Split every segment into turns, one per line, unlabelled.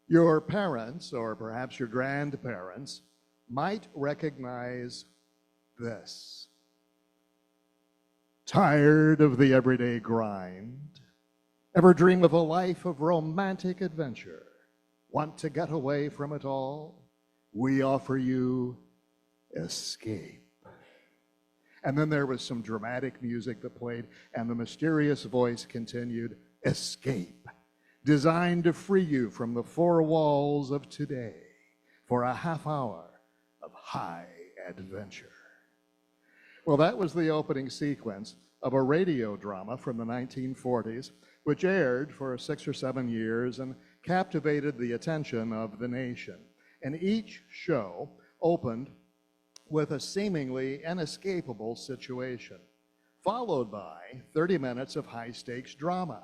Your parents, or perhaps your grandparents, might recognize this. Tired of the everyday grind? Ever dream of a life of romantic adventure? Want to get away from it all? We offer you escape. And then there was some dramatic music that played, and the mysterious voice continued, escape, designed to free you from the four walls of today for a half hour of high adventure. Well, that was the opening sequence of a radio drama from the 1940s, which aired for 6 or 7 years and captivated the attention of the nation. And each show opened with a seemingly inescapable situation, followed by 30 minutes of high-stakes drama.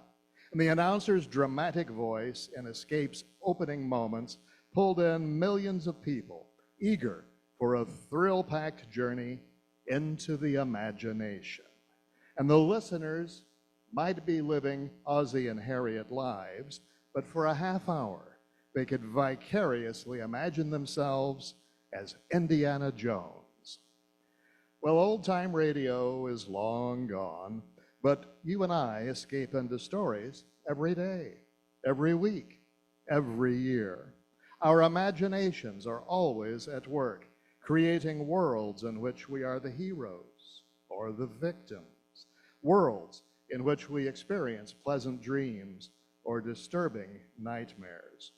And the announcer's dramatic voice in Escape's opening moments pulled in millions of people, eager for a thrill-packed journey into the imagination. And the listeners might be living Ozzie and Harriet lives, but for a half hour, they could vicariously imagine themselves as Indiana Jones. Well, old-time radio is long gone, but you and I escape into stories every day, every week, every year. Our imaginations are always at work, creating worlds in which we are the heroes or the victims, worlds in which we experience pleasant dreams or disturbing nightmares.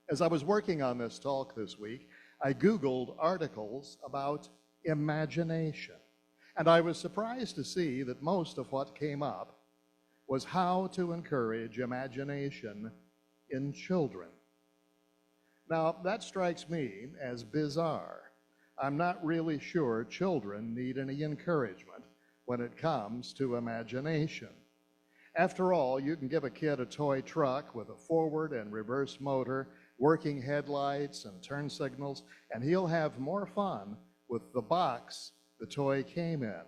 As I was working on this talk this week, I Googled articles about imagination, and I was surprised to see that most of what came up was how to encourage imagination in children. Now, that strikes me as bizarre. I'm not really sure children need any encouragement when it comes to imagination. After all, you can give a kid a toy truck with a forward and reverse motor, working headlights and turn signals, and he'll have more fun with the box the toy came in.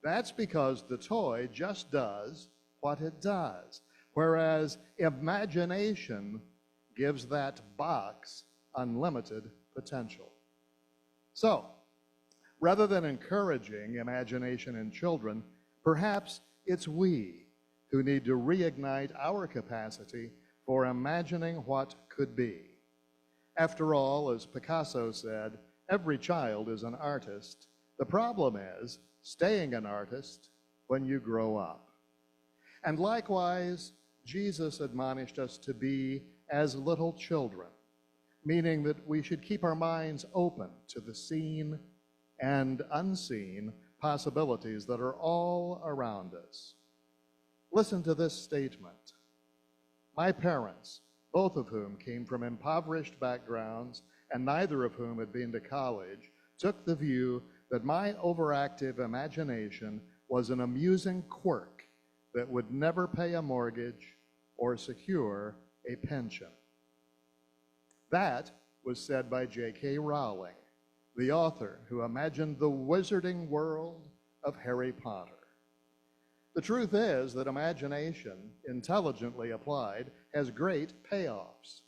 That's because the toy just does what it does, whereas imagination gives that box unlimited potential. So, rather than encouraging imagination in children, perhaps it's we who need to reignite our capacity for imagining what could be. After all, as Picasso said, every child is an artist. The problem is staying an artist when you grow up. And likewise, Jesus admonished us to be as little children, meaning that we should keep our minds open to the seen and unseen possibilities that are all around us. Listen to this statement. My parents, both of whom came from impoverished backgrounds and neither of whom had been to college, took the view that my overactive imagination was an amusing quirk that would never pay a mortgage or secure a pension. That was said by J.K. Rowling, the author who imagined the wizarding world of Harry Potter. The truth is that imagination, intelligently applied, has great payoffs.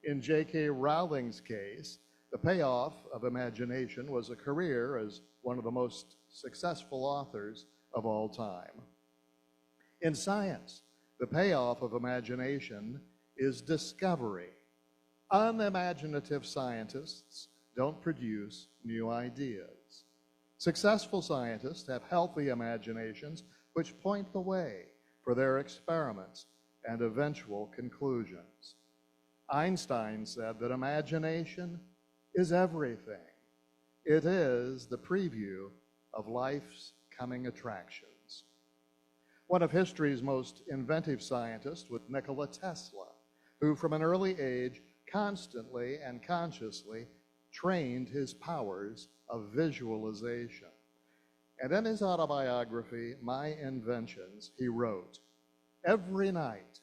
In J.K. Rowling's case, the payoff of imagination was a career as one of the most successful authors of all time. In science, the payoff of imagination is discovery. Unimaginative scientists don't produce new ideas. Successful scientists have healthy imaginations which point the way for their experiments and eventual conclusions. Einstein said that imagination is everything. It is the preview of life's coming attractions. One of history's most inventive scientists was Nikola Tesla, who from an early age constantly and consciously trained his powers of visualization. And in his autobiography, My Inventions, he wrote, every night,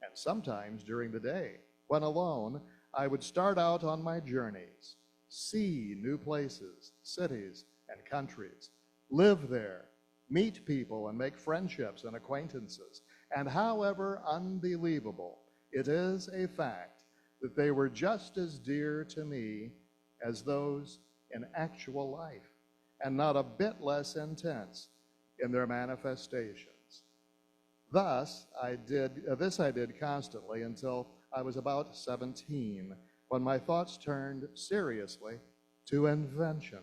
and sometimes during the day, when alone, I would start out on my journeys, see new places, cities, and countries, live there, meet people and make friendships and acquaintances, and however unbelievable it is a fact that they were just as dear to me as those in actual life, and not a bit less intense in their manifestations. Thus, I did constantly until I was about 17, when my thoughts turned seriously to invention.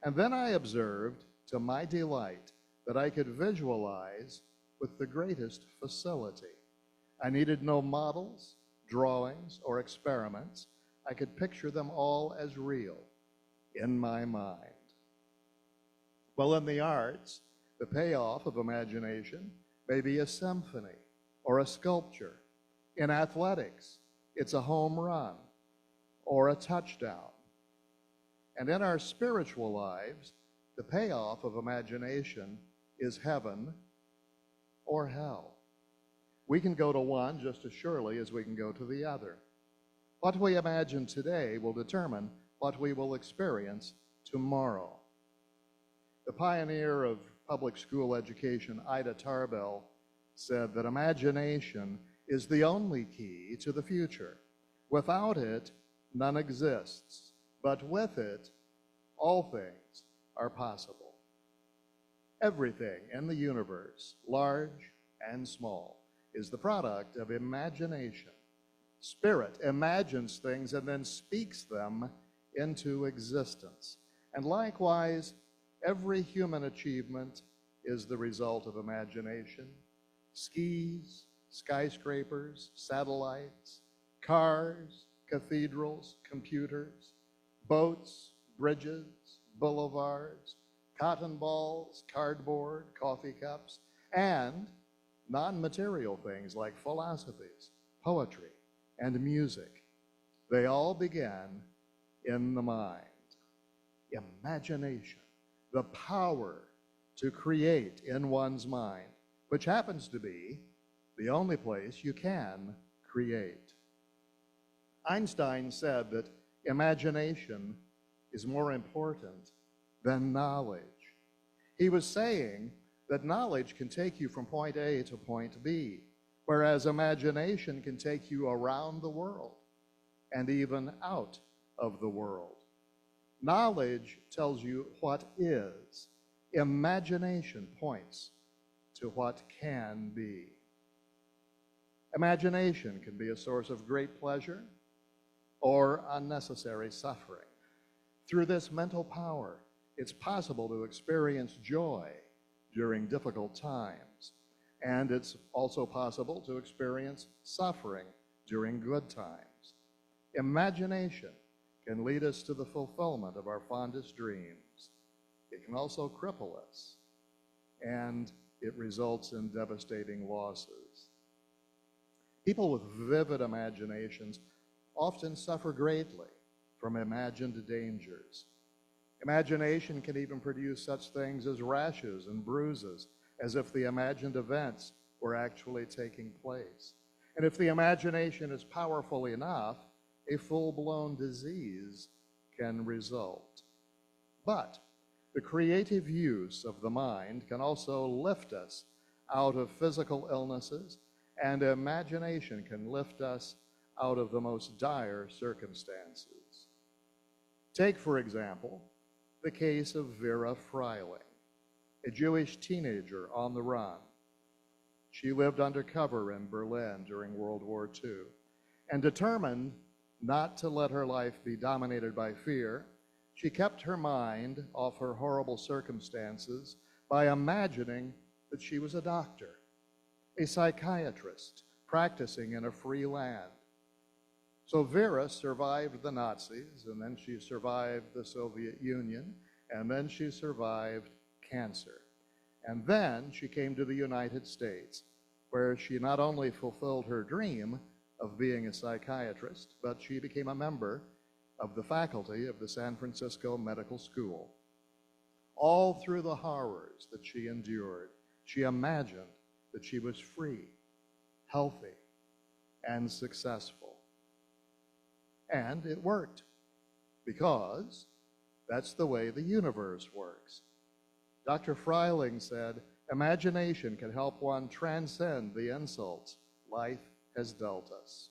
And then I observed, to my delight, that I could visualize with the greatest facility. I needed no models, drawings, or experiments. I could picture them all as real in my mind. Well, in the arts, the payoff of imagination may be a symphony or a sculpture. In athletics, it's a home run or a touchdown. And in our spiritual lives, the payoff of imagination is heaven or hell. We can go to one just as surely as we can go to the other. What we imagine today will determine what we will experience tomorrow. The pioneer of public school education, Ida Tarbell, said that imagination is the only key to the future. Without it, none exists, but with it, all things are possible. Everything in the universe, large and small, is the product of imagination. Spirit imagines things and then speaks them into existence. And likewise, every human achievement is the result of imagination. Skis, skyscrapers, satellites, cars, cathedrals, computers, boats, bridges, boulevards, cotton balls, cardboard, coffee cups, and non-material things like philosophies, poetry, and music. They all began in the mind. Imagination, the power to create in one's mind, which happens to be the only place you can create. Einstein said that imagination is more important than knowledge. He was saying that knowledge can take you from point A to point B, whereas imagination can take you around the world and even out of the world. Knowledge tells you what is. Imagination points to what can be. Imagination can be a source of great pleasure or unnecessary suffering. Through this mental power, it's possible to experience joy during difficult times, and it's also possible to experience suffering during good times. Imagination can lead us to the fulfillment of our fondest dreams. It can also cripple us, and it results in devastating losses. People with vivid imaginations often suffer greatly from imagined dangers. Imagination can even produce such things as rashes and bruises, as if the imagined events were actually taking place. And if the imagination is powerful enough, a full-blown disease can result. But the creative use of the mind can also lift us out of physical illnesses, and imagination can lift us out of the most dire circumstances. Take, for example, the case of Vera Freiling, a Jewish teenager on the run. She lived undercover in Berlin during World War II, and determined not to let her life be dominated by fear, she kept her mind off her horrible circumstances by imagining that she was a doctor, a psychiatrist, practicing in a free land. So Vera survived the Nazis, and then she survived the Soviet Union, and then she survived cancer. And then she came to the United States, where she not only fulfilled her dream of being a psychiatrist, but she became a member of the faculty of the San Francisco Medical School. All through the horrors that she endured, she imagined that she was free, healthy, and successful. And it worked, because that's the way the universe works. Dr. Freiling said, imagination can help one transcend the insults life has dealt us.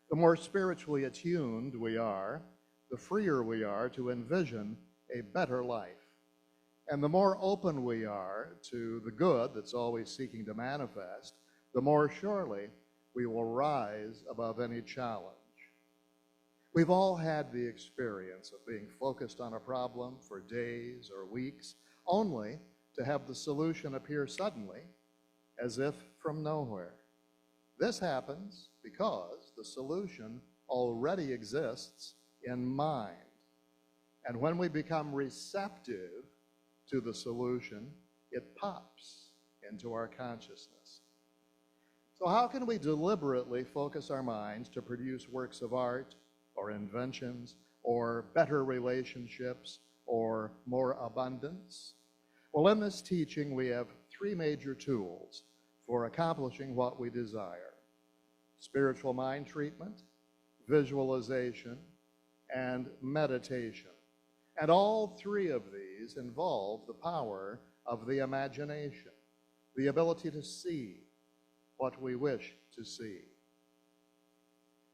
The more spiritually attuned we are, the freer we are to envision a better life. And the more open we are to the good that's always seeking to manifest, the more surely we will rise above any challenge. We've all had the experience of being focused on a problem for days or weeks, only to have the solution appear suddenly, as if from nowhere. This happens because the solution already exists in mind. And when we become receptive to the solution, it pops into our consciousness. So how can we deliberately focus our minds to produce works of art or inventions or better relationships or more abundance? Well, in this teaching, we have three major tools for accomplishing what we desire: spiritual mind treatment, visualization, and meditation. And all three of these involve the power of the imagination, the ability to see what we wish to see.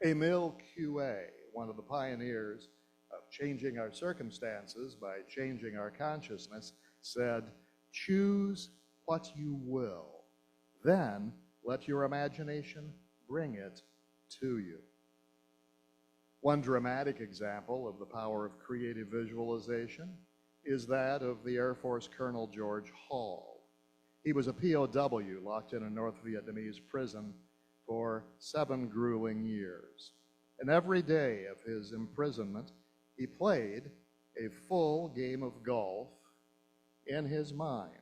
Emile Coué, one of the pioneers of changing our circumstances by changing our consciousness, said, "Choose what you will, then let your imagination bring it to you." One dramatic example of the power of creative visualization is that of the Air Force Colonel George Hall. He was a POW locked in a North Vietnamese prison for 7 grueling years. And every day of his imprisonment, he played a full game of golf in his mind.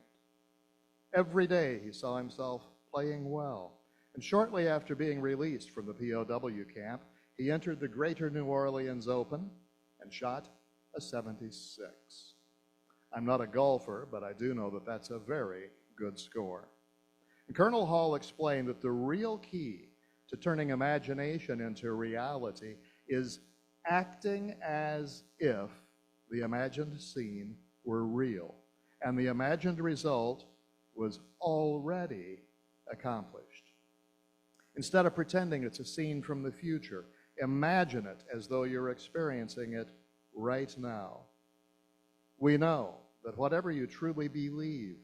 Every day he saw himself playing well. And shortly after being released from the POW camp, he entered the Greater New Orleans Open and shot a 76. I'm not a golfer, but I do know that that's a very good score. And Colonel Hall explained that the real key to turning imagination into reality is acting as if the imagined scene were real, and the imagined result was already accomplished. Instead of pretending it's a scene from the future, imagine it as though you're experiencing it right now. We know that whatever you truly believe,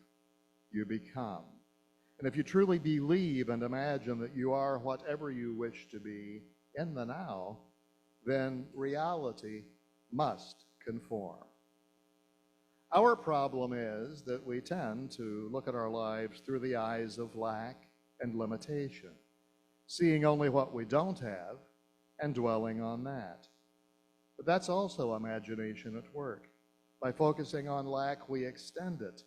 you become. And if you truly believe and imagine that you are whatever you wish to be in the now, then reality must conform. Our problem is that we tend to look at our lives through the eyes of lack and limitation, seeing only what we don't have and dwelling on that. But that's also imagination at work. By focusing on lack, we extend it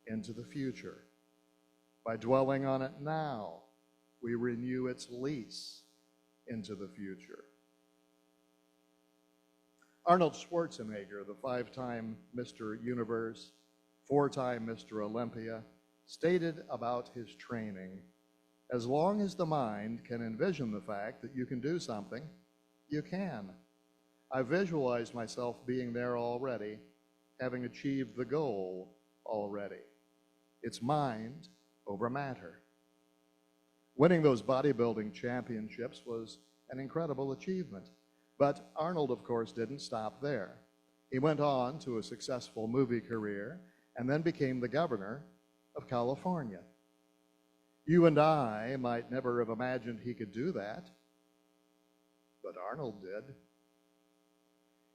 into the future. By dwelling on it now, we renew its lease into the future. Arnold Schwarzenegger, the 5-time Mr. Universe, 4-time Mr. Olympia, stated about his training, "As long as the mind can envision the fact that you can do something, you can. I visualized myself being there already, having achieved the goal already. It's mind over matter." Winning those bodybuilding championships was an incredible achievement. But Arnold, of course, didn't stop there. He went on to a successful movie career and then became the governor of California. You and I might never have imagined he could do that, but Arnold did.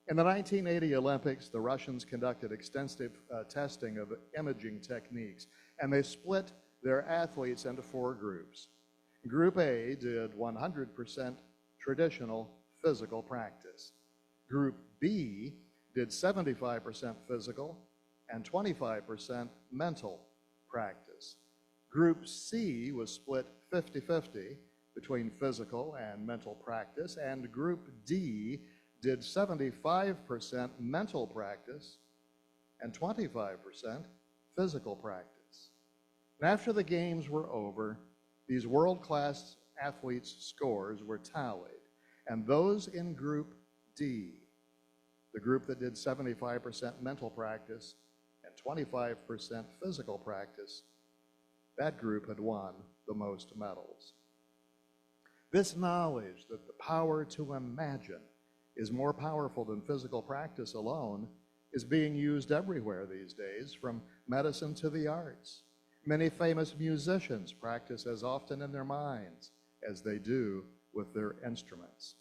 In the 1980 Olympics, the Russians conducted extensive testing of imaging techniques, and they split their athletes into 4 groups. Group A did 100% traditional physical practice. Group B did 75% physical and 25% mental practice. Group C was split 50-50 between physical and mental practice, and Group D did 75% mental practice and 25% physical practice. And after the games were over, these world-class athletes' scores were tallied. And those in Group D, the group that did 75% mental practice and 25% physical practice, that group had won the most medals. This knowledge that the power to imagine is more powerful than physical practice alone is being used everywhere these days, from medicine to the arts. Many famous musicians practice as often in their minds as they do with their instruments.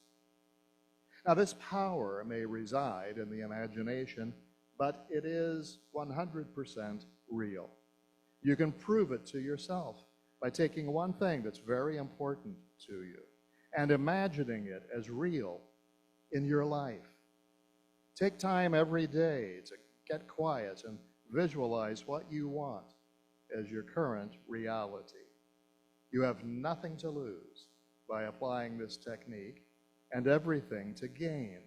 Now, this power may reside in the imagination, but it is 100% real. You can prove it to yourself by taking one thing that's very important to you and imagining it as real in your life. Take time every day to get quiet and visualize what you want as your current reality. You have nothing to lose by applying this technique and everything to gain.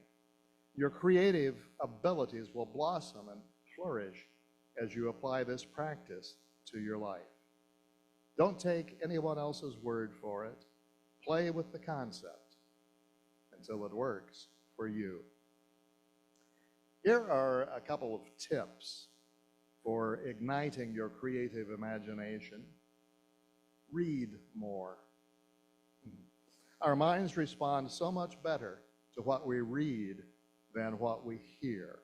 Your creative abilities will blossom and flourish as you apply this practice to your life. Don't take anyone else's word for it. Play with the concept until it works for you. Here are a couple of tips for igniting your creative imagination. Read more. Our minds respond so much better to what we read than what we hear.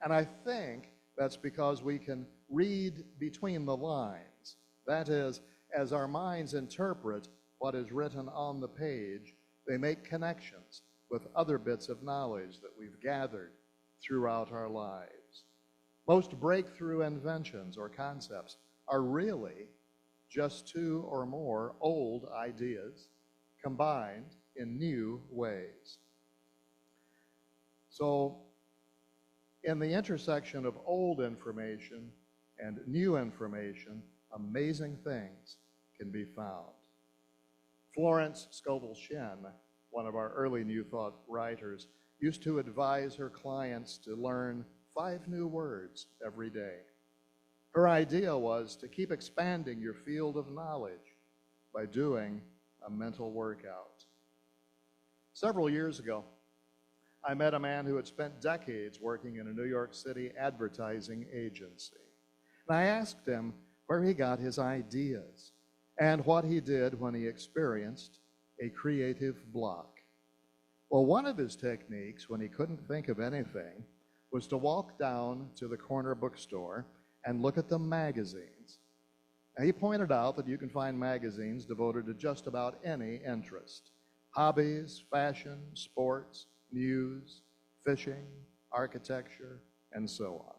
And I think that's because we can read between the lines. That is, as our minds interpret what is written on the page, they make connections with other bits of knowledge that we've gathered throughout our lives. Most breakthrough inventions or concepts are really just two or more old ideas combined in new ways. So, in the intersection of old information and new information, amazing things can be found. Florence Scovel Shinn, one of our early New Thought writers, used to advise her clients to learn 5 new words every day. Her idea was to keep expanding your field of knowledge by doing a mental workout. Several years ago, I met a man who had spent decades working in a New York City advertising agency. And I asked him where he got his ideas and what he did when he experienced a creative block. Well, one of his techniques when he couldn't think of anything was to walk down to the corner bookstore and look at the magazines. Now, he pointed out that you can find magazines devoted to just about any interest: hobbies, fashion, sports, news, fishing, architecture, and so on.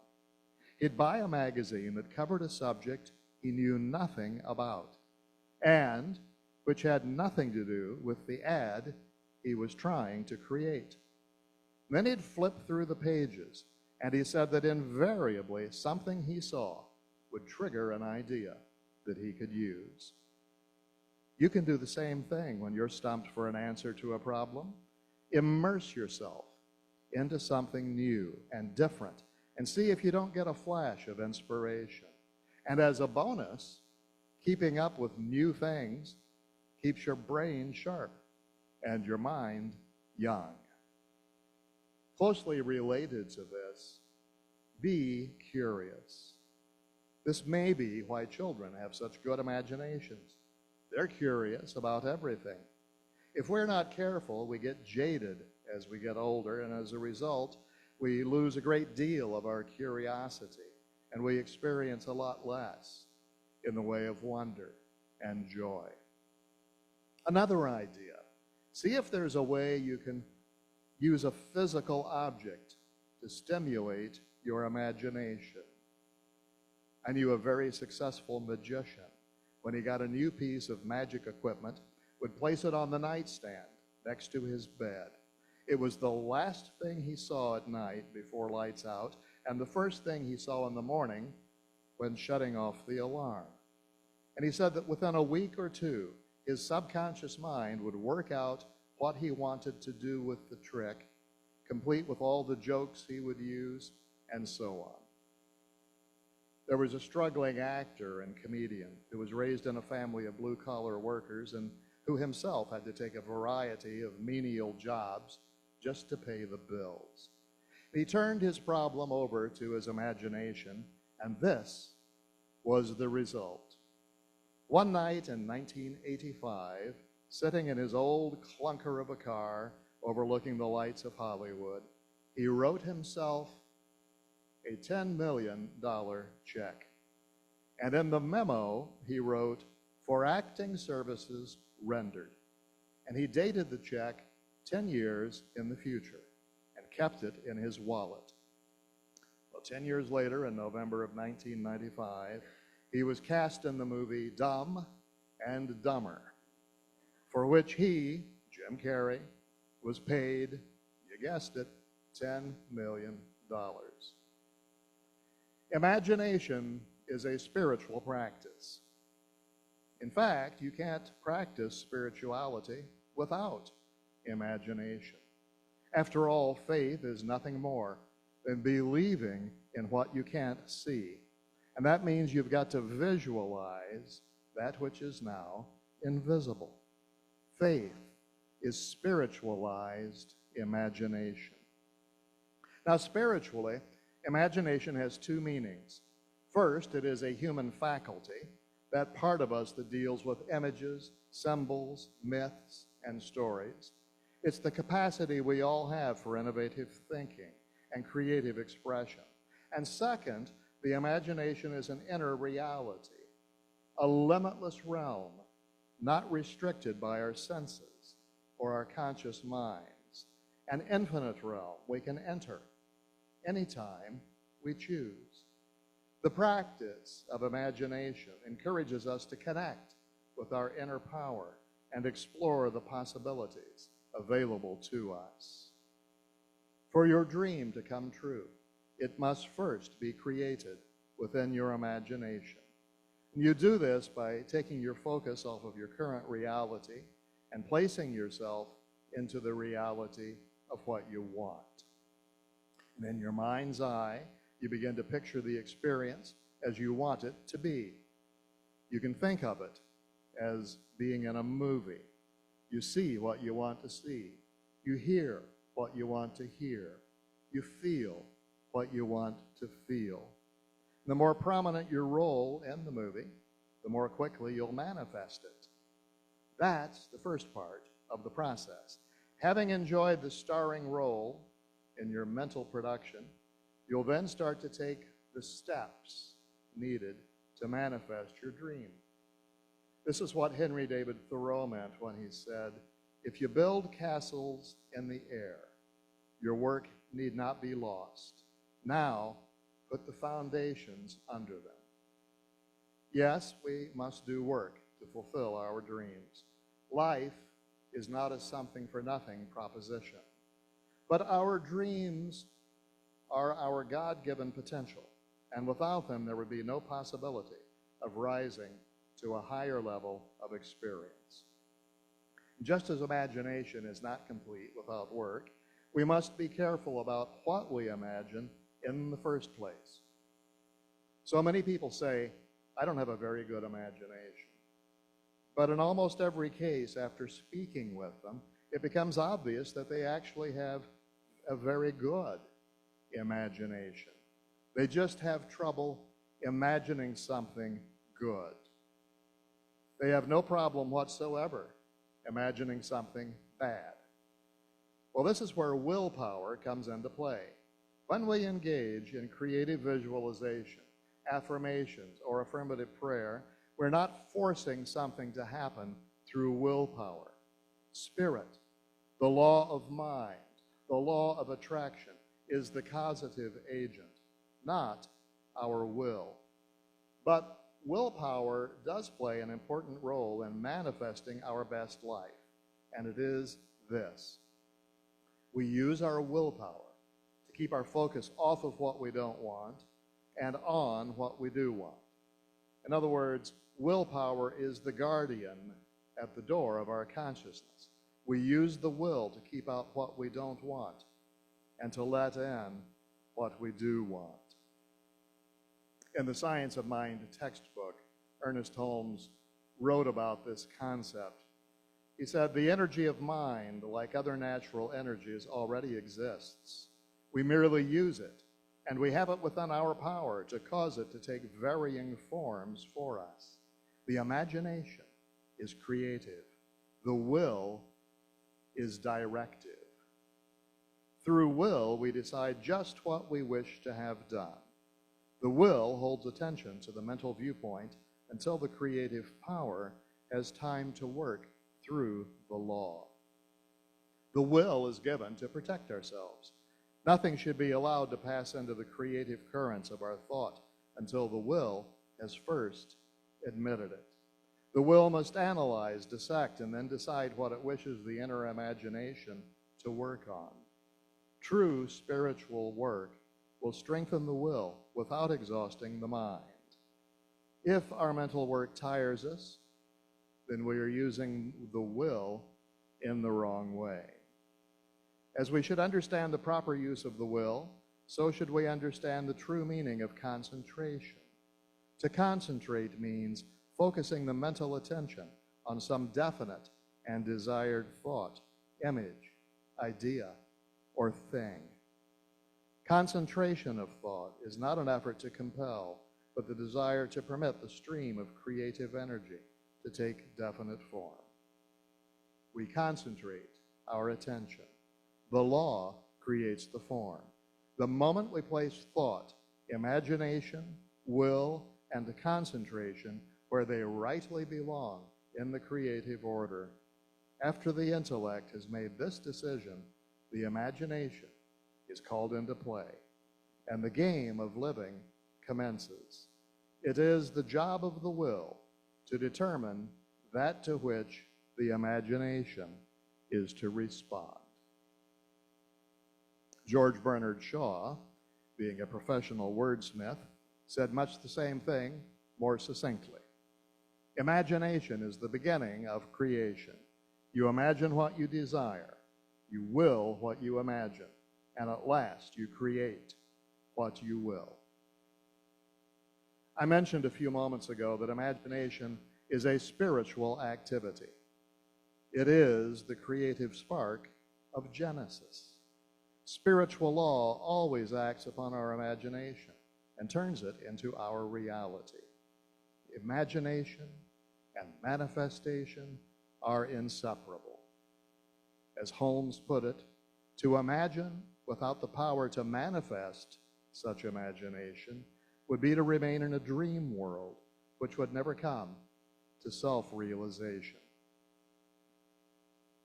He'd buy a magazine that covered a subject he knew nothing about, and which had nothing to do with the ad he was trying to create. Then he'd flip through the pages, and he said that invariably something he saw would trigger an idea that he could use. You can do the same thing when you're stumped for an answer to a problem. Immerse yourself into something new and different and see if you don't get a flash of inspiration. And as a bonus, keeping up with new things keeps your brain sharp and your mind young. Closely related to this, be curious. This may be why children have such good imaginations. They're curious about everything. If we're not careful, we get jaded as we get older, and as a result, we lose a great deal of our curiosity, and we experience a lot less in the way of wonder and joy. Another idea: see if there's a way you can use a physical object to stimulate your imagination. I knew a very successful magician. When he got a new piece of magic equipment, would place it on the nightstand next to his bed. It was the last thing he saw at night before lights out, and the first thing he saw in the morning when shutting off the alarm. And he said that within a week or two, his subconscious mind would work out what he wanted to do with the trick, complete with all the jokes he would use, and so on. There was a struggling actor and comedian who was raised in a family of blue-collar workers and who himself had to take a variety of menial jobs just to pay the bills. He turned his problem over to his imagination, and this was the result. One night in 1985, sitting in his old clunker of a car overlooking the lights of Hollywood, he wrote himself a $10 million check. And in the memo, he wrote, "For acting services rendered." And he dated the check 10 years in the future and kept it in his wallet. Well, 10 years later, in November of 1995, he was cast in the movie Dumb and Dumber, for which he, Jim Carrey, was paid, you guessed it, $10 million. Imagination is a spiritual practice. In fact, you can't practice spirituality without imagination. After all, faith is nothing more than believing in what you can't see. And that means you've got to visualize that which is now invisible. Faith is spiritualized imagination. Now, spiritually, imagination has two meanings. First, it is a human faculty, that part of us that deals with images, symbols, myths, and stories. It's the capacity we all have for innovative thinking and creative expression. And second, the imagination is an inner reality, a limitless realm, not restricted by our senses or our conscious minds, an infinite realm we can enter anytime we choose. The practice of imagination encourages us to connect with our inner power and explore the possibilities available to us. For your dream to come true, it must first be created within your imagination. And you do this by taking your focus off of your current reality and placing yourself into the reality of what you want. And in your mind's eye, you begin to picture the experience as you want it to be. You can think of it as being in a movie. You see what you want to see. You hear what you want to hear. You feel what you want to feel. The more prominent your role in the movie, the more quickly you'll manifest it. That's the first part of the process. Having enjoyed the starring role in your mental production, you'll then start to take the steps needed to manifest your dream. This is what Henry David Thoreau meant when he said, "If you build castles in the air, your work need not be lost. Now, put the foundations under them." Yes, we must do work to fulfill our dreams. Life is not a something-for-nothing proposition. But our dreams are our God-given potential, and without them there would be no possibility of rising to a higher level of experience. Just as imagination is not complete without work, we must be careful about what we imagine in the first place. So many people say, "I don't have a very good imagination." But in almost every case, after speaking with them, it becomes obvious that they actually have a very good imagination. They just have trouble imagining something good. They have no problem whatsoever imagining something bad. Well, this is where willpower comes into play. When we engage in creative visualization, affirmations, or affirmative prayer, we're not forcing something to happen through willpower. Spirit, the law of mind, the law of attraction, is the causative agent, not our will. But willpower does play an important role in manifesting our best life, and it is this. We use our willpower to keep our focus off of what we don't want and on what we do want. In other words, willpower is the guardian at the door of our consciousness. We use the will to keep out what we don't want and to let in what we do want. In the Science of Mind textbook, Ernest Holmes wrote about this concept. He said, "The energy of mind, like other natural energies, already exists. We merely use it, and we have it within our power to cause it to take varying forms for us. The imagination is creative. The will is directive. Through will, we decide just what we wish to have done. The will holds attention to the mental viewpoint until the creative power has time to work through the law. The will is given to protect ourselves. Nothing should be allowed to pass into the creative currents of our thought until the will has first admitted it. The will must analyze, dissect, and then decide what it wishes the inner imagination to work on. True spiritual work will strengthen the will without exhausting the mind. If our mental work tires us, then we are using the will in the wrong way. As we should understand the proper use of the will, so should we understand the true meaning of concentration. To concentrate means focusing the mental attention on some definite and desired thought, image, idea, or thing. Concentration of thought is not an effort to compel, but the desire to permit the stream of creative energy to take definite form. We concentrate our attention. The law creates the form. The moment we place thought, imagination, will, and concentration where they rightly belong in the creative order, after the intellect has made this decision, the imagination is called into play, and the game of living commences. It is the job of the will to determine that to which the imagination is to respond. George Bernard Shaw, being a professional wordsmith, said much the same thing, more succinctly. Imagination is the beginning of creation. You imagine what you desire. You will what you imagine. And at last, you create what you will. I mentioned a few moments ago that imagination is a spiritual activity. It is the creative spark of Genesis. Spiritual law always acts upon our imagination and turns it into our reality. Imagination and manifestation are inseparable. As Holmes put it, to imagine without the power to manifest such imagination would be to remain in a dream world which would never come to self-realization.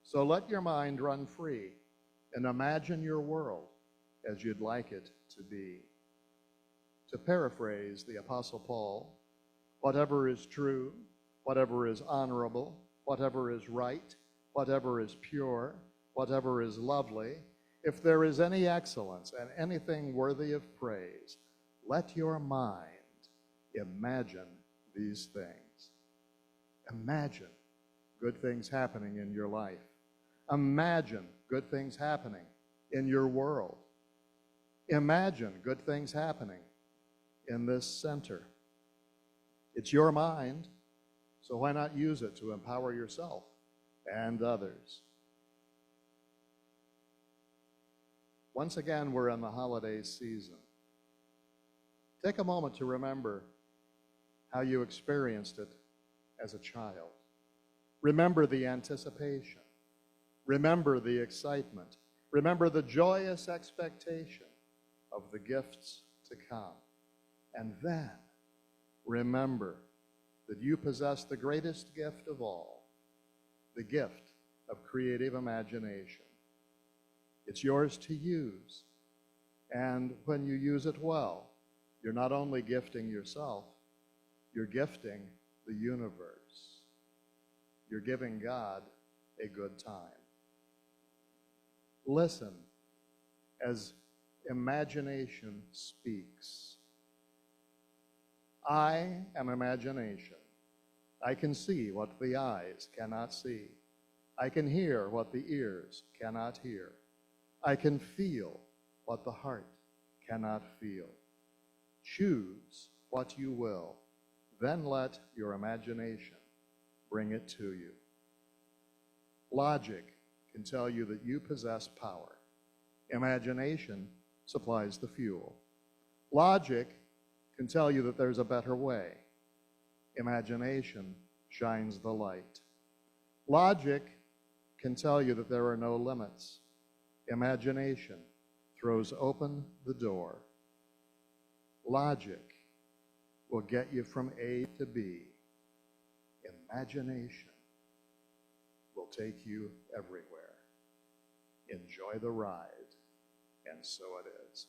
So let your mind run free and imagine your world as you'd like it to be. To paraphrase the Apostle Paul, whatever is true, whatever is honorable, whatever is right, whatever is pure, whatever is lovely, if there is any excellence and anything worthy of praise, let your mind imagine these things. Imagine good things happening in your life. Imagine good things happening in your world. Imagine good things happening in this center. It's your mind, so why not use it to empower yourself and others? Once again, we're in the holiday season. Take a moment to remember how you experienced it as a child. Remember the anticipation. Remember the excitement. Remember the joyous expectation of the gifts to come. And then remember that you possess the greatest gift of all, the gift of creative imagination. It's yours to use. And when you use it well, you're not only gifting yourself, you're gifting the universe. You're giving God a good time. Listen as imagination speaks. I am imagination. I can see what the eyes cannot see. I can hear what the ears cannot hear. I can feel what the heart cannot feel. Choose what you will, then let your imagination bring it to you. Logic can tell you that you possess power. Imagination supplies the fuel. Logic can tell you that there's a better way. Imagination shines the light. Logic can tell you that there are no limits. Imagination throws open the door. Logic will get you from A to B. Imagination will take you everywhere. Enjoy the ride, and so it is.